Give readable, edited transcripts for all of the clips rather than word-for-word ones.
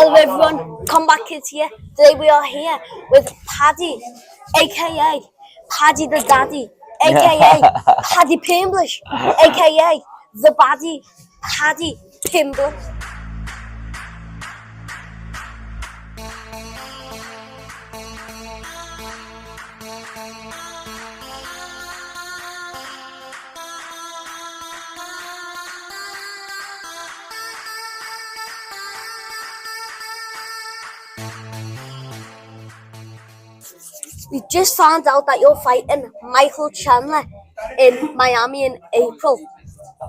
Hello everyone, Comeback Kids here. Today we are here with Paddy, aka Paddy the Daddy, aka Paddy Pimblish, aka the Baddie, Paddy Pimblish. We just found out that you're fighting Michael Chandler in Miami in April.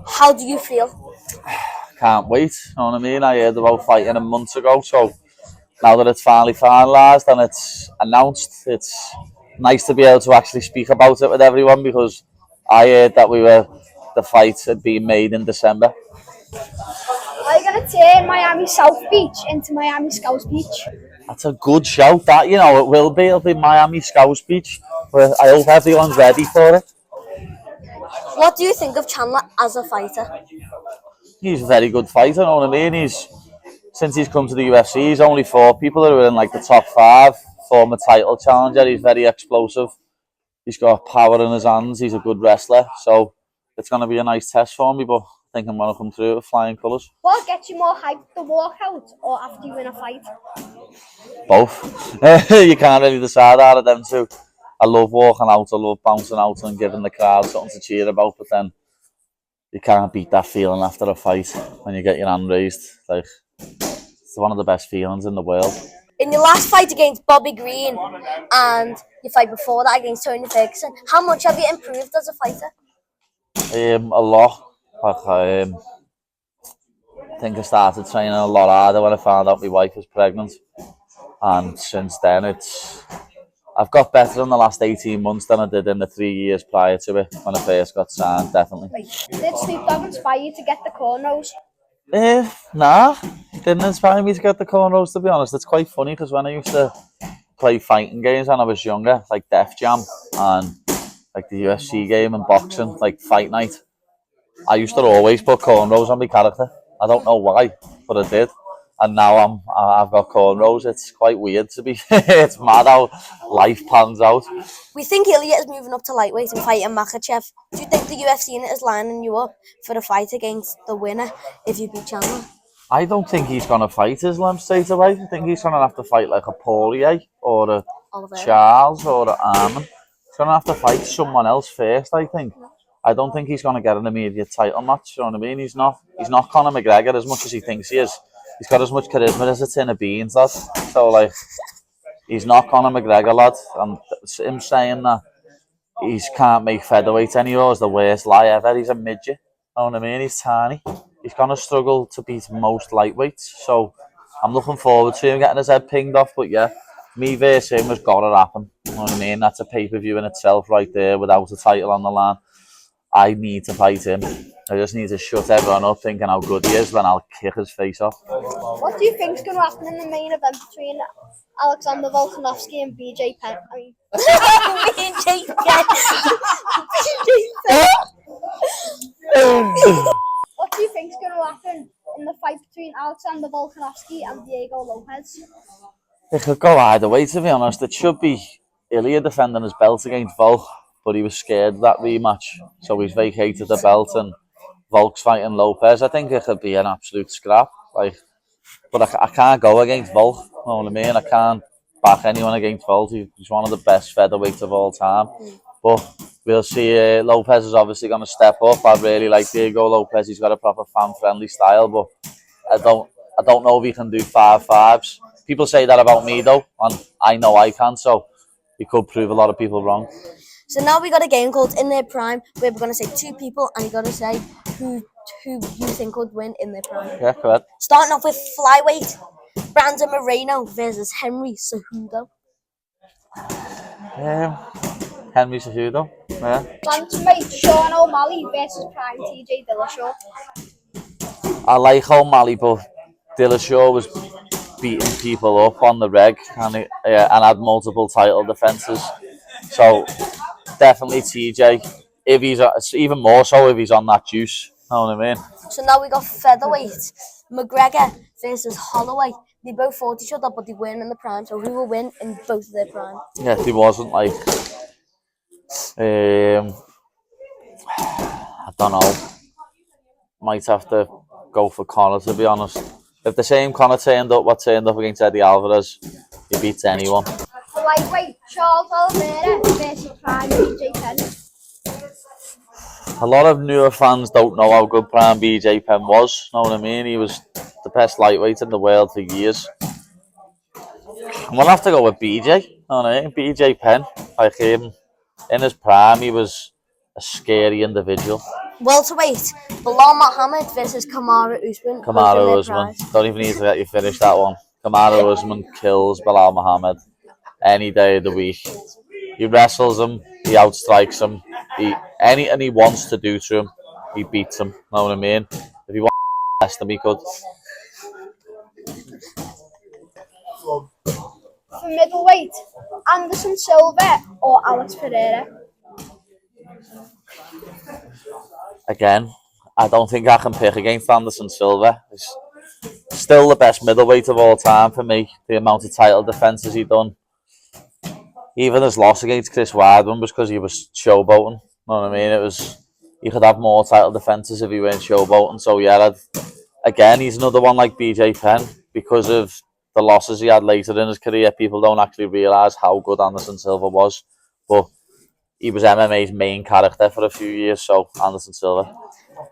How do you feel? Can't wait, you know what I mean? I heard about fighting a month ago, so now that it's finally finalised and it's announced, it's nice to be able to actually speak about it with everyone, because I heard that the fight had been made in December. Are you going to turn Miami South Beach into Miami Scouse Beach? That's a good shout, that, it will be. It'll be Miami Scouse Beach, but I hope everyone's ready for it. What do you think of Chandler as a fighter? He's a very good fighter, you know what I mean? Since he's come to the UFC, he's only fought people who are in like the top 5, former title challenger. He's very explosive. He's got power in his hands. He's a good wrestler. So it's going to be a nice test for me, but I think I'm going to come through with flying colours. What gets you more hyped, the walkout or after you win a fight? Both. You can't really decide out of them two. I love walking out, I love bouncing out and giving the crowd something to cheer about, but then you can't beat that feeling after a fight when you get your hand raised. It's one of the best feelings in the world. In your last fight against Bobby Green and your fight before that against Tony Ferguson, how much have you improved as a fighter? A lot. I think I started training a lot harder when I found out my wife was pregnant, and since then I've got better in the last 18 months than I did in the 3 years prior to it when I first got signed, definitely. Did Snoop Dogg inspire you to get the cornrows? Nah, didn't inspire me to get the cornrows, to be honest. It's quite funny because when I used to play fighting games when I was younger, like Def Jam and like the UFC game and boxing, like Fight Night, I used to always put cornrows on my character. I don't know why, but I did. And now I've got cornrows. It's quite weird to be. It's mad how life pans out. We think Ilia is moving up to lightweight and fighting Makhachev. Do you think the UFC is lining you up for the fight against the winner if you beat Chandler? I don't think he's going to fight Islam straight away. I think he's going to have to fight like a Poirier or a Charles or a Arman. He's going to have to fight someone else first, I think. I don't think he's going to get an immediate title match, you know what I mean? He's not Conor McGregor as much as he thinks he is. He's got as much charisma as a tin of beans, lad. So, he's not Conor McGregor, lad. And him saying that he can't make featherweight anymore is the worst lie ever. He's a midget, you know what I mean? He's tiny. He's going to struggle to beat most lightweights. So, I'm looking forward to him getting his head pinged off. But yeah, me versus him has got to happen. You know what I mean? That's a pay-per-view in itself right there without a title on the line. I need to fight him. I just need to shut everyone up thinking how good he is, then I'll kick his face off. What do you think's going to happen in the main event between Alexander Volkanovski and BJ Penn? BJ Penn. What do you think's going to happen in the fight between Alexander Volkanovski and Diego Lopez? It could go either way, to be honest. It should be Ilia defending his belt against Volk, but he was scared of that rematch, so he's vacated the belt and Volk's fighting Lopez. I think it could be an absolute scrap, but I can't go against Volk, you know what I mean? I can't back anyone against Volk. He's one of the best featherweights of all time, but we'll see. Lopez is obviously going to step up. I really like Diego Lopez. He's got a proper fan-friendly style, but I don't know if he can do 5-5s. People say that about me though, and I know I can, so he could prove a lot of people wrong. So now we got a game called In Their Prime, where we're going to say 2 people and you got to say who you think would win in their prime. Yeah, correct. Starting off with flyweight, Brandon Moreno versus Henry Cejudo. Henry Cejudo. Yeah. Bantamweight Sean O'Malley versus Prime TJ Dillashaw. I like O'Malley, but Dillashaw was beating people up on the reg and had multiple title defences. So definitely TJ. If he's even more so if he's on that juice, you know what I mean? So now we got featherweight, McGregor versus Holloway. They both fought each other, but they weren't in the prime. So who will win in both of their prime? Yeah, he wasn't like. I don't know. Might have to go for Conor, to be honest. If the same Conor turned up against Eddie Alvarez, he beats anyone. Lightweight, Charles Oliveira versus Prime BJ Penn. A lot of newer fans don't know how good Prime BJ Penn was. Know what I mean? He was the best lightweight in the world for years. I'm gonna have to go with BJ. Know what I mean? BJ Penn, like him, in his prime, he was a scary individual. Welterweight, Bilal Muhammad versus Kamaru Usman. both in Kamaru their Usman. primes. Don't even need to let you finish that one. Kamaru Usman kills Bilal Muhammad any day of the week. He wrestles him, he outstrikes him. Anything he wants to do to him, he beats him. Know what I mean? If he wants to test him, he could. For middleweight, Anderson Silva or Alex Pereira. Again, I don't think I can pick against Anderson Silva. He's still the best middleweight of all time for me. The amount of title defences he done. Even his loss against Chris Weidman was because he was showboating. Know what I mean? It was, he could have more title defences if he weren't showboating. So yeah, again, he's another one like BJ Penn. Because of the losses he had later in his career, people don't actually realise how good Anderson Silva was. But he was MMA's main character for a few years, so Anderson Silva.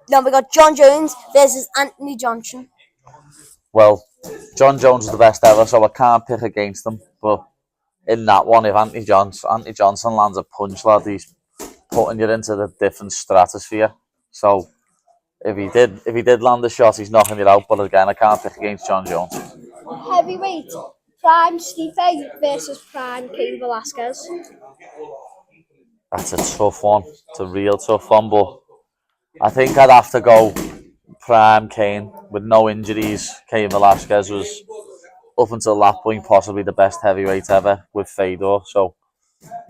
Now we got John Jones versus Anthony Johnson. Well, John Jones is the best ever, so I can't pick against him. But in that one, if Anthony Johnson lands a punch, lad, he's putting you into the different stratosphere. So if he did land a shot, he's knocking it out. But again, I can't pick against John Jones. Heavyweight, Prime Stipe versus Prime Cain Velasquez. That's a tough one. It's a real tough one, but I think I'd have to go Prime Cain with no injuries. Cain Velasquez was, up until that point, possibly the best heavyweight ever with Fedor. So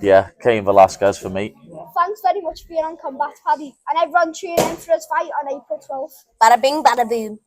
yeah, Cain Velasquez for me. Thanks very much for being on Combat, Paddy. And everyone tune in for his fight on April 12th. Bada bing, bada boom.